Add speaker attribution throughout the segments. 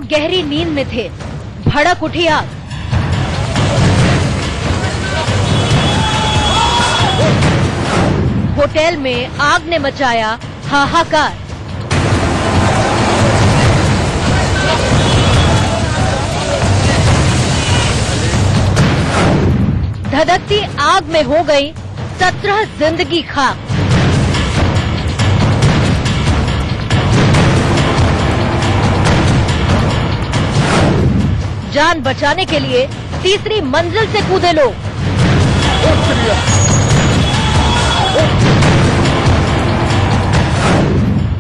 Speaker 1: लोग गहरी नींद में थे, भड़क उठी आग। होटल में आग ने मचाया हाहाकार। धधकती आग में हो गई 17 जिंदगी खाक। जान बचाने के लिए तीसरी मंजिल से कूदे लोग।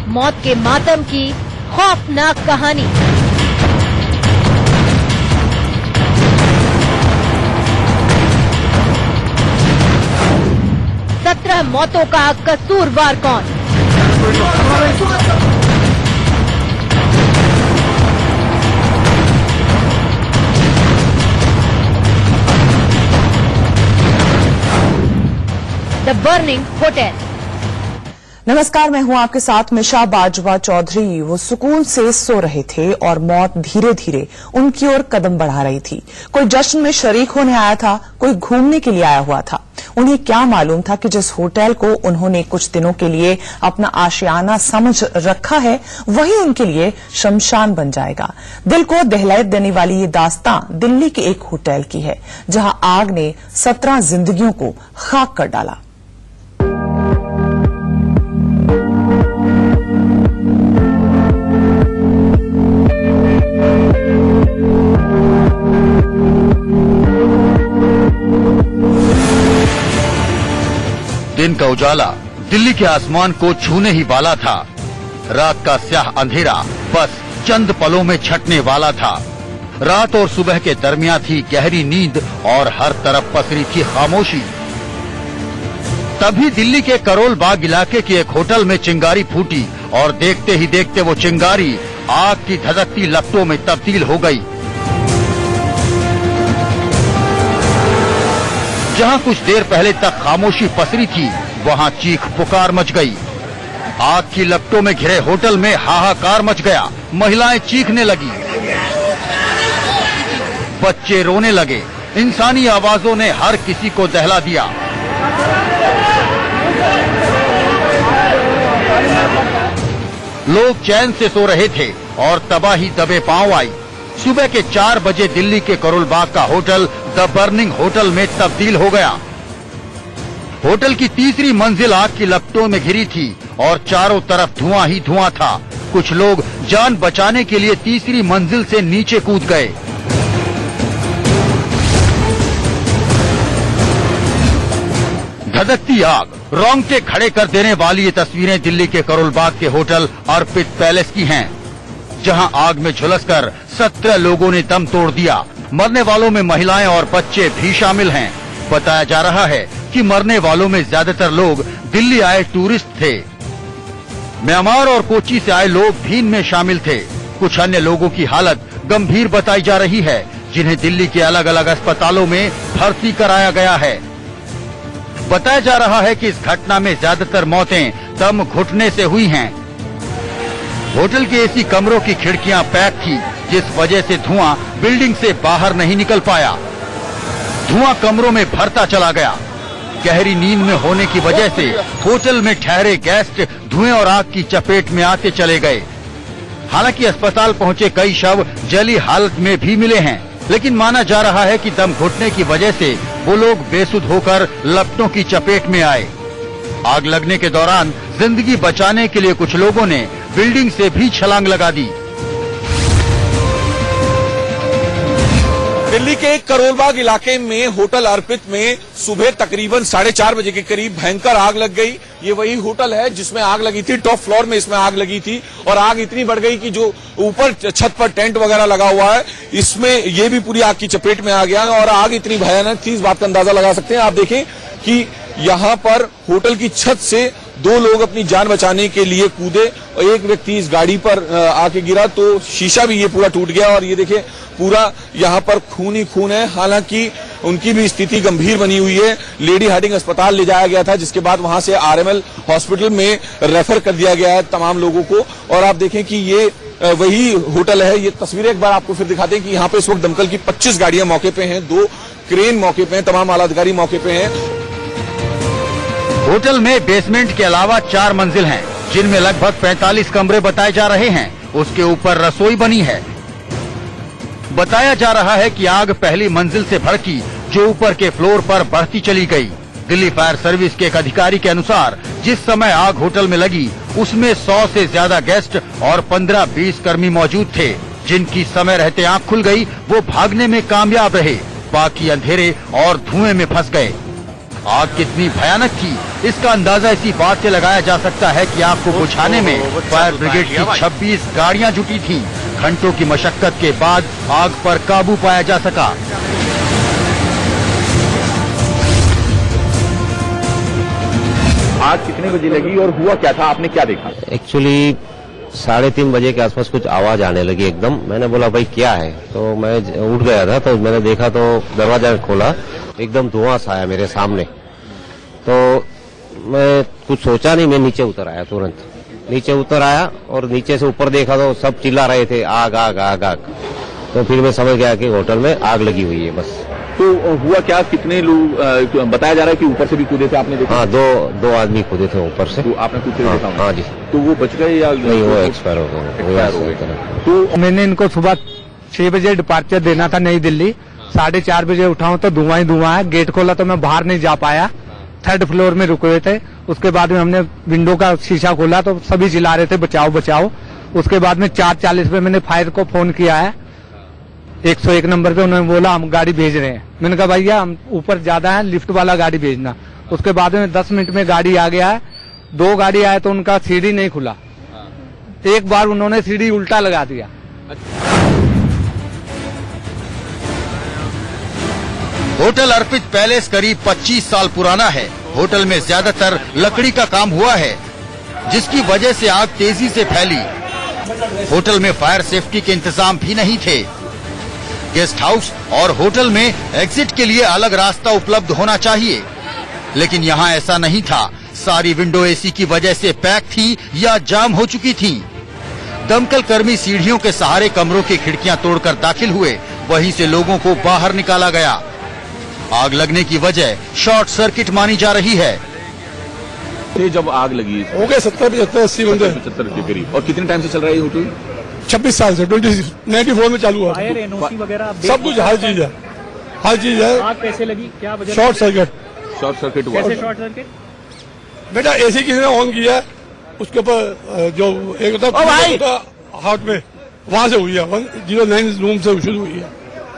Speaker 1: मौत के मातम की खौफनाक कहानी। मौतों का कसूरवार कौन? The burning hotel.
Speaker 2: नमस्कार, मैं हूं आपके साथ मिशा बाजवा चौधरी। वो सुकून से सो रहे थे और मौत धीरे धीरे उनकी ओर कदम बढ़ा रही थी। कोई जश्न में शरीक होने आया था, कोई घूमने के लिए आया हुआ था। उन्हें क्या मालूम था कि जिस होटल को उन्होंने कुछ दिनों के लिए अपना आशियाना समझ रखा है, वही उनके लिए शमशान बन जाएगा। दिल को दहला देने वाली ये दास्तां दिल्ली के एक होटल की है, जहां आग ने 17 जिंदगियों को खाक कर डाला।
Speaker 3: दिन का उजाला दिल्ली के आसमान को छूने ही वाला था। रात का स्याह अंधेरा बस चंद पलों में छटने वाला था। रात और सुबह के दरमियान थी गहरी नींद और हर तरफ पसरी थी खामोशी। तभी दिल्ली के करोल बाग इलाके के एक होटल में चिंगारी फूटी और देखते ही देखते वो चिंगारी आग की धधकती लपटों में तब्दील हो गई। जहां कुछ देर पहले तक खामोशी पसरी थी, वहां चीख पुकार मच गई। आग की लपटों में घिरे होटल में हाहाकार मच गया। महिलाएं चीखने लगी, बच्चे रोने लगे। इंसानी आवाजों ने हर किसी को दहला दिया। लोग चैन से सो रहे थे और तबाही दबे पांव आई। सुबह के 4 बजे दिल्ली के करोल बाग का होटल द बर्निंग होटल में तब्दील हो गया। होटल की तीसरी मंजिल आग की लपटों में घिरी थी और चारों तरफ धुआं ही धुआं था। कुछ लोग जान बचाने के लिए तीसरी मंजिल से नीचे कूद गए। धधकती आग, रोंगटे खड़े कर देने वाली ये तस्वीरें दिल्ली के करोल बाग के होटल अर्पित पैलेस की हैं, जहां आग में झुलसकर 17 लोगों ने दम तोड़ दिया। मरने वालों में महिलाएं और बच्चे भी शामिल हैं। बताया जा रहा है कि मरने वालों में ज्यादातर लोग दिल्ली आए टूरिस्ट थे। म्यांमार और कोची से आए लोग भी इनमें शामिल थे। कुछ अन्य लोगों की हालत गंभीर बताई जा रही है, जिन्हें दिल्ली के अलग अलग अस्पतालों में भर्ती कराया गया है। बताया जा रहा है कि इस घटना में ज्यादातर मौतें दम घुटने से हुई हैं। होटल के एसी कमरों की खिड़कियां पैक थी, जिस वजह से धुआं बिल्डिंग से बाहर नहीं निकल पाया। धुआं कमरों में भरता चला गया। गहरी नींद में होने की वजह से होटल में ठहरे गेस्ट धुएं और आग की चपेट में आते चले गए। हालांकि अस्पताल पहुंचे कई शव जली हालत में भी मिले हैं, लेकिन माना जा रहा है कि दम घुटने की वजह से वो लोग बेसुध होकर लपटों की चपेट में आए। आग लगने के दौरान जिंदगी बचाने के लिए कुछ लोगों ने बिल्डिंग से भी छलांग लगा दी।
Speaker 4: दिल्ली के करोल बाग इलाके में होटल अर्पित में सुबह तकरीबन 4:30 बजे के करीब भयंकर आग लग गई। ये वही होटल है जिसमें आग लगी थी। टॉप फ्लोर में इसमें आग लगी थी और आग इतनी बढ़ गई कि जो ऊपर छत पर टेंट वगैरह लगा हुआ है, इसमें ये भी पूरी आग की चपेट में आ गया और आग इतनी भयानक थी, इस बात का अंदाजा लगा सकते हैं। आप देखें कि यहाँ पर होटल की छत से 2 लोग अपनी जान बचाने के लिए कूदे और एक व्यक्ति इस गाड़ी पर आके गिरा तो शीशा भी ये पूरा टूट गया और ये देखिए पूरा यहाँ पर खून ही खून है। हालांकि उनकी भी स्थिति गंभीर बनी हुई है। लेडी हार्डिंग अस्पताल ले जाया गया था, जिसके बाद वहां से आरएमएल हॉस्पिटल में रेफर कर दिया गया है तमाम लोगों को। और आप देखें कि ये वही होटल है। ये तस्वीरें एक बार आपको फिर दिखाते हैं कि यहाँ पे इस वक्त दमकल की 25 गाड़ियां मौके पे हैं, 2 क्रेन मौके पे हैं, तमाम आला अधिकारी मौके पे हैं।
Speaker 3: होटल में बेसमेंट के अलावा 4 मंजिल हैं, जिनमें लगभग 45 कमरे बताए जा रहे हैं। उसके ऊपर रसोई बनी है। बताया जा रहा है कि आग पहली मंजिल से भड़की, जो ऊपर के फ्लोर पर बढ़ती चली गई। दिल्ली फायर सर्विस के एक अधिकारी के अनुसार जिस समय आग होटल में लगी, उसमें 100 से ज्यादा गेस्ट और 15-20 कर्मी मौजूद थे। जिनकी समय रहते आंख खुल गई, वो भागने में कामयाब रहे, बाकी अंधेरे और धुएं में फंस गए। आग कितनी भयानक थी, इसका अंदाजा इसी बात से लगाया जा सकता है कि आग को बुझाने में फायर ब्रिगेड की 26 गाड़ियां जुटी थीं। घंटों की मशक्कत के बाद आग पर काबू पाया जा सका।
Speaker 5: आग कितने बजे लगी और हुआ क्या था, आपने क्या देखा?
Speaker 6: एक्चुअली 3:30 बजे के आसपास कुछ आवाज आने लगी एकदम। मैंने बोला भाई क्या है, तो मैं उठ गया था। तो मैंने देखा तो दरवाजा खोला, एकदम धुआं सा आया मेरे सामने। तो मैं कुछ सोचा नहीं, मैं नीचे उतर आया। तुरंत नीचे उतर आया और नीचे से ऊपर देखा तो सब चिल्ला रहे थे आग आग आग आग। तो फिर मैं समझ गया कि होटल में आग लगी हुई है बस।
Speaker 5: तो हुआ क्या, कितने लोग, बताया जा रहा है कि ऊपर से भी कूदे थे, आपने देखा?
Speaker 6: हाँ, दो आदमी कूदे थे ऊपर से।
Speaker 5: तो आपने कूदते हुए देखा?
Speaker 6: हाँ जी।
Speaker 5: तो वो बच गए या
Speaker 6: नहीं? वो एक्सपायर हो गए।
Speaker 5: तो
Speaker 7: मैंने इनको सुबह 6 बजे डिपार्चर देना था नई दिल्ली। 4:30 बजे उठाऊं तो धुआं ही धुआं है। गेट खोला तो मैं बाहर नहीं जा पाया, 3rd फ्लोर में रुके हुए थे। उसके बाद में हमने विंडो का शीशा खोला तो सभी चिल्ला रहे थे बचाओ बचाओ। उसके बाद में 4:40 पे मैंने फायर को फोन किया है 101 नंबर पे। उन्होंने बोला हम गाड़ी भेज रहे हैं। मैंने कहा भैया हम ऊपर ज्यादा है, लिफ्ट वाला गाड़ी भेजना। उसके बाद में 10 मिनट में गाड़ी आ गया है। 2 गाड़ी आए तो उनका सीढ़ी नहीं खुला। एक बार उन्होंने सीढ़ी उल्टा लगा दिया।
Speaker 3: होटल अर्पित पैलेस करीब 25 साल पुराना है। होटल में ज्यादातर लकड़ी का काम हुआ है, जिसकी वजह से आग तेजी से फैली। होटल में फायर सेफ्टी के इंतजाम भी नहीं थे। गेस्ट हाउस और होटल में एग्जिट के लिए अलग रास्ता उपलब्ध होना चाहिए, लेकिन यहाँ ऐसा नहीं था। सारी विंडो एसी की वजह से पैक थी या जाम हो चुकी थी। दमकल कर्मी सीढ़ियों के सहारे कमरों की खिड़कियां तोड़कर दाखिल हुए, वहीं से लोगों को बाहर निकाला गया। आग लगने की वजह शॉर्ट सर्किट मानी जा रही है।
Speaker 5: जब आग लगी
Speaker 8: हो गए 70-75-80 बंदे,
Speaker 5: 75 के करीब। और कितने टाइम से चल रहा है ये होटल?
Speaker 8: 26 साल से 94 में चालू हुआ।
Speaker 7: फायर एनओसी वगैरह
Speaker 8: सब कुछ हर चीज है, हर चीज है।
Speaker 7: आग कैसे लगी, क्या वजह?
Speaker 8: Short circuit.
Speaker 5: शॉर्ट सर्किट हुआ।
Speaker 7: कैसे शॉर्ट सर्किट?
Speaker 8: बेटा एसी किसी ने ऑन किया, उसके ऊपर जो एक होता हार्ट में, वहां से हुई है। 109 रूम से शुरू हुई है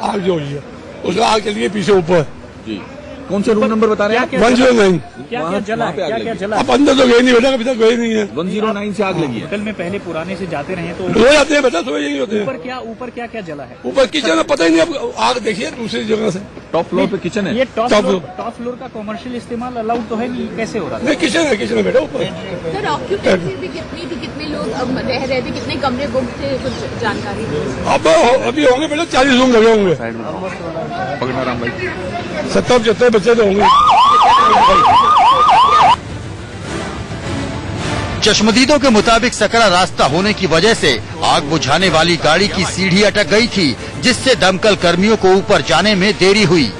Speaker 8: आग जो हुई है। उसका आग चली गई पीछे ऊपर
Speaker 5: जी। कौन से रूम नंबर बता रहे हैं?
Speaker 8: 109।
Speaker 7: क्या जला? क्या जला?
Speaker 8: अब अंदर तो गए नहीं बेटा, अभी तक गए नहीं है।
Speaker 5: 109 से आग लगी है।
Speaker 7: होटल में पहले पुराने से जाते रहे तो
Speaker 8: हो जाते हैं बेटा, तो यही होते हैं।
Speaker 7: ऊपर क्या जला है?
Speaker 8: ऊपर किचन में पता ही नहीं, अब आग देखिए दूसरी जगह से।
Speaker 5: टॉप फ्लोर पे किचन है।
Speaker 7: ये टॉप
Speaker 8: टॉप
Speaker 7: फ्लोर का कॉमर्शियल इस्तेमाल अलाउड तो है नहीं, कैसे हो रहा
Speaker 8: नहीं किचन है, किचन है बेटा ऊपर।
Speaker 9: सर ऑक्यूपेंसी भी कितनी थी, कितने लोग अब रह रहे थे, कितने कमरे बुक थे, कुछ जानकारी?
Speaker 8: अब अभी होंगे बेटा 40 रूम लगे होंगे।
Speaker 5: पकड़ना राम भाई।
Speaker 8: 70-75 बच्चे तो होंगे।
Speaker 3: चश्मदीदों के मुताबिक सकरा रास्ता होने की वजह से आग बुझाने वाली गाड़ी की सीढ़ी अटक गई थी, जिससे दमकल कर्मियों को ऊपर जाने में देरी हुई।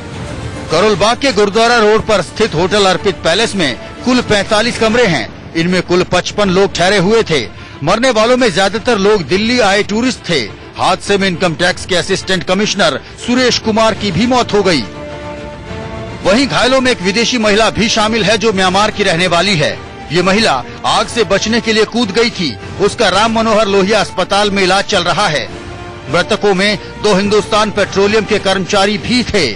Speaker 3: करोलबाग के गुरुद्वारा रोड पर स्थित होटल अर्पित पैलेस में कुल 45 कमरे हैं। इनमें कुल 55 लोग ठहरे हुए थे। मरने वालों में ज्यादातर लोग दिल्ली आए टूरिस्ट थे। हादसे में इनकम टैक्स के असिस्टेंट कमिश्नर सुरेश कुमार की भी मौत हो गई। वहीं घायलों में एक विदेशी महिला भी शामिल है, जो म्यांमार की रहने वाली है। ये महिला आग से बचने के लिए कूद गई थी। उसका राम मनोहर लोहिया अस्पताल में इलाज चल रहा है। मृतकों में 2 हिंदुस्तान पेट्रोलियम के कर्मचारी भी थे।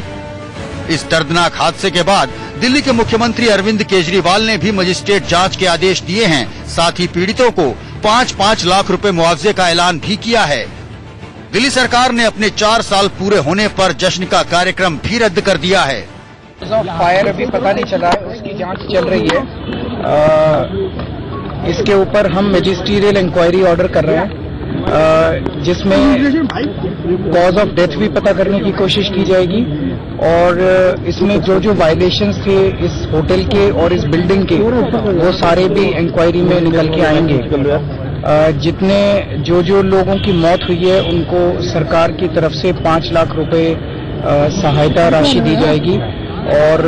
Speaker 3: इस दर्दनाक हादसे के बाद दिल्ली के मुख्यमंत्री अरविंद केजरीवाल ने भी मजिस्ट्रेट जांच के आदेश दिए हैं। साथ ही पीड़ितों को 5-5 लाख रुपए मुआवजे का ऐलान भी किया है। दिल्ली सरकार ने अपने 4 साल पूरे होने पर जश्न का कार्यक्रम भी रद्द कर दिया है।
Speaker 10: फायर अभी पता नहीं चला है, उसकी जांच चल रही है। इसके ऊपर हम मैजिस्ट्रियल इंक्वायरी ऑर्डर कर रहे हैं, जिसमें कॉज ऑफ डेथ भी पता करने की कोशिश की जाएगी और इसमें जो वायलेशंस थे इस होटल के और इस बिल्डिंग के, वो सारे भी इंक्वायरी में निकल के आएंगे। जो लोगों की मौत हुई है उनको सरकार की तरफ से 5 लाख रुपए सहायता राशि दी जाएगी। और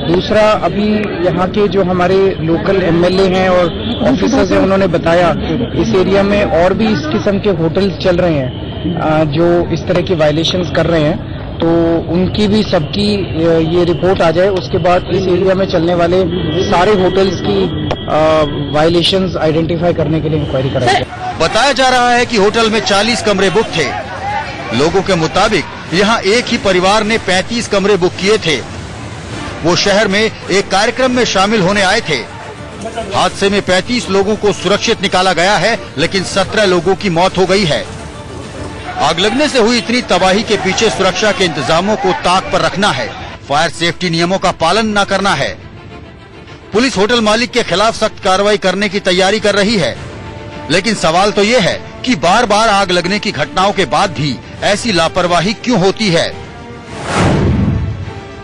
Speaker 10: दूसरा, अभी यहाँ के जो हमारे लोकल एमएलए हैं और ऑफिसर्स हैं, उन्होंने बताया इस एरिया में और भी इस किस्म के होटल्स चल रहे हैं जो इस तरह की वायलेशंस कर रहे हैं, तो उनकी भी सबकी ये रिपोर्ट आ जाए, उसके बाद इस एरिया में चलने वाले सारे होटल्स की वायलेशंस आइडेंटिफाई करने के लिए इंक्वायरी कराई जाए।
Speaker 3: बताया जा रहा है कि होटल में 40 कमरे बुक थे। लोगों के मुताबिक यहाँ एक ही परिवार ने 35 कमरे बुक किए थे। वो शहर में एक कार्यक्रम में शामिल होने आए थे। हादसे में 35 लोगों को सुरक्षित निकाला गया है, लेकिन 17 लोगों की मौत हो गई है। आग लगने से हुई इतनी तबाही के पीछे सुरक्षा के इंतजामों को ताक पर रखना है, फायर सेफ्टी नियमों का पालन न करना है। पुलिस होटल मालिक के खिलाफ सख्त कार्रवाई करने की तैयारी कर रही है, लेकिन सवाल तो ये है कि बार बार आग लगने की घटनाओं के बाद भी ऐसी लापरवाही क्यों होती है।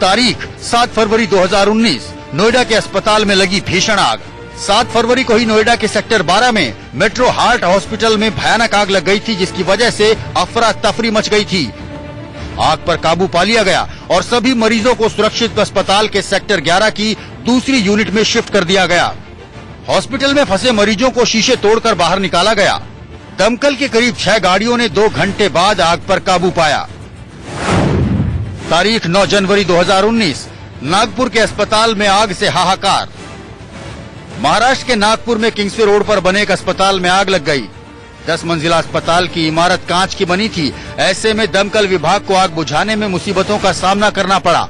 Speaker 3: तारीख 7 फरवरी 2019, नोएडा के अस्पताल में लगी भीषण आग। 7 फरवरी को ही नोएडा के सेक्टर 12 में मेट्रो हार्ट हॉस्पिटल में भयानक आग लग गई थी, जिसकी वजह से अफरा तफरी मच गई थी। आग पर काबू पा लिया गया और सभी मरीजों को सुरक्षित अस्पताल के सेक्टर 11 की दूसरी यूनिट में शिफ्ट कर दिया गया। हॉस्पिटल में फंसे मरीजों को शीशे तोड़कर बाहर निकाला गया। दमकल के करीब 6 गाड़ियों ने 2 घंटे बाद आग पर काबू पाया। तारीख 9 जनवरी 2019, नागपुर के अस्पताल में आग से हाहाकार। महाराष्ट्र के नागपुर में किंग्सवे रोड पर बने एक अस्पताल में आग लग गई। 10 मंजिला अस्पताल की इमारत कांच की बनी थी। ऐसे में दमकल विभाग को आग बुझाने में मुसीबतों का सामना करना पड़ा।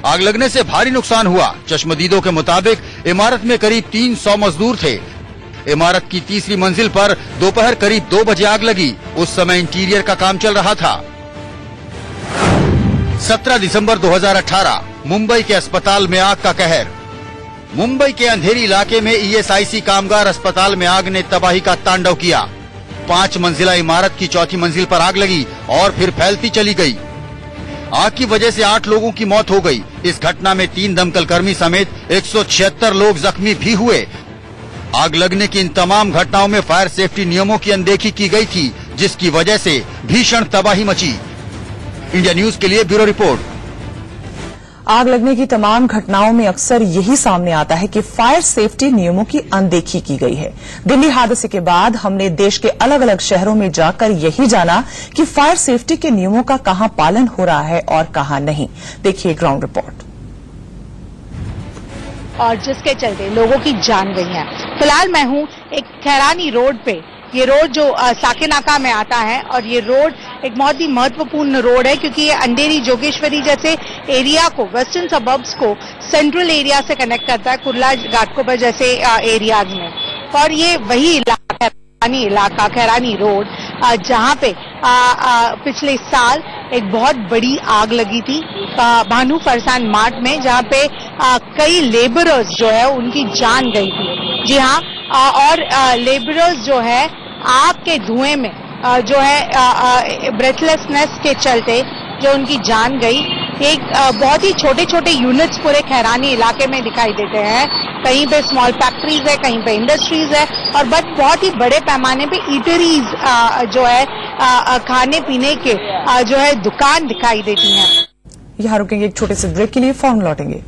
Speaker 3: आग लगने से भारी नुकसान हुआ। चश्मदीदों के मुताबिक इमारत में करीब 300 मजदूर थे। इमारत की तीसरी मंजिल पर दोपहर करीब 2 बजे आग लगी। उस समय इंटीरियर का काम चल रहा था। 17 दिसंबर 2018, मुंबई के अस्पताल में आग का कहर। मुंबई के अंधेरी इलाके में ईएसआईसी कामगार अस्पताल में आग ने तबाही का तांडव किया। 5 मंजिला इमारत की चौथी मंजिल पर आग लगी और फिर फैलती चली गई। आग की वजह से 8 लोगों की मौत हो गई। इस घटना में 3 दमकल कर्मी समेत 176 लोग जख्मी भी हुए। आग लगने की इन तमाम घटनाओं में फायर सेफ्टी नियमों की अनदेखी की गई थी, जिसकी वजह से भीषण तबाही मची। इंडिया न्यूज के लिए ब्यूरो रिपोर्ट।
Speaker 2: आग लगने की तमाम घटनाओं में अक्सर यही सामने आता है कि फायर सेफ्टी नियमों की अनदेखी की गई है। दिल्ली हादसे के बाद हमने देश के अलग अलग शहरों में जाकर यही जाना कि फायर सेफ्टी के नियमों का कहां पालन हो रहा है और कहां नहीं। देखिए ग्राउंड रिपोर्ट।
Speaker 1: और जिसके चलते लोगों की जान गई है। फिलहाल मैं हूं एक खैरानी रोड पे। ये रोड जो साकेनाका में आता है और ये रोड एक बहुत ही महत्वपूर्ण रोड है, क्योंकि ये अंधेरी जोगेश्वरी जैसे एरिया को, वेस्टर्न सबर्ब्स को सेंट्रल एरिया से कनेक्ट करता है, कुर्ला घाटकोपर जैसे एरियाज में। और ये वही इलाका खैरानी रोड जहाँ पे पिछले साल एक बहुत बड़ी आग लगी थी भानु फरसान मार्ट में, जहाँ पे कई लेबरर्स जो है उनकी जान गई थी। जी हाँ, और लेबरर्स जो है आग के धुएं में जो है ब्रेथलेसनेस के चलते जो उनकी जान गई। एक बहुत ही छोटे छोटे यूनिट्स पूरे खैरानी इलाके में दिखाई देते हैं। कहीं पे स्मॉल फैक्ट्रीज है, कहीं पे इंडस्ट्रीज है, और बट बहुत ही बड़े पैमाने पे ईटरीज जो है खाने पीने के जो है दुकान दिखाई देती हैं।
Speaker 2: यहाँ रुकेंगे एक छोटे से ब्रेक के लिए, फौरन लौटेंगे।